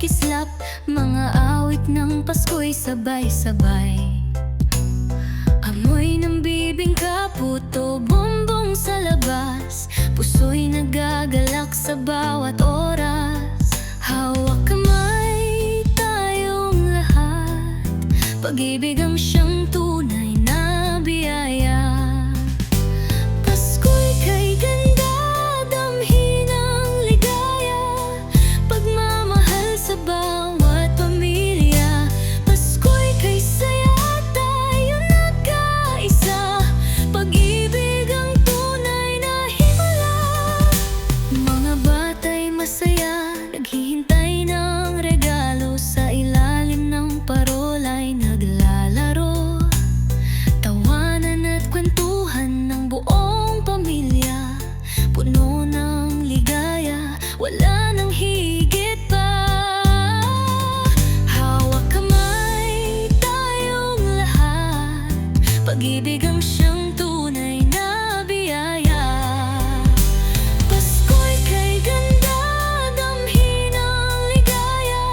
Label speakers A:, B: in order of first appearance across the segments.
A: kislap, mga awit ng Pasko'y sabay-sabay. Amoy ng bibingka, puto, bombong sa labas, puso'y nagagalak sa bawat oras. Hawak kamay tayong lahat, pag-ibig ang siyang tunay na biyaya. Pasko'y kay ganda, damhin ang ligaya, pagmamahal sa bawat pamilya. Pasko'y kay saya, tayo nagkaisa, pag-ibig ang tunay na himala. Mga bata'y masaya, naghihintay ng regalo, sa ilalim ng parola'y naglalaro. Tawanan at kwentuhan ng buong pamilya, puno ng ligaya, wala nang higit pa. Hawak kamay tayong lahat, pag-ibig ang siyang tunay na biyaya. Pasko'y kay ganda, damhin ang ligaya,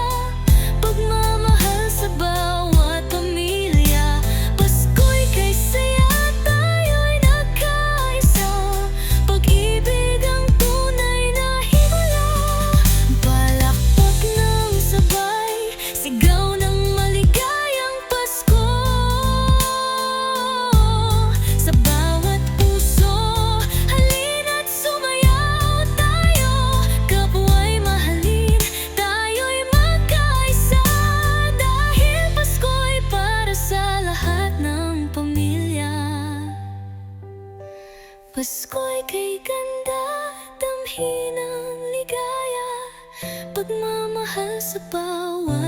A: pagmamahal sa bawat pamilya. Pasko'y kay saya, tayo'y nagkaisa, pag-ibig ang tunay na himala. Palakpak ng sabay, sigaw ng maligayang Pasko, sa bawat puso, halina't sumayaw tayo. Kapwa'y mahalin, tayo'y magkaisa, dahil Pasko'y para sa lahat ng pamilya. Pasko'y kay ganda, damhin ang ligaya, pagmamahal sa bawat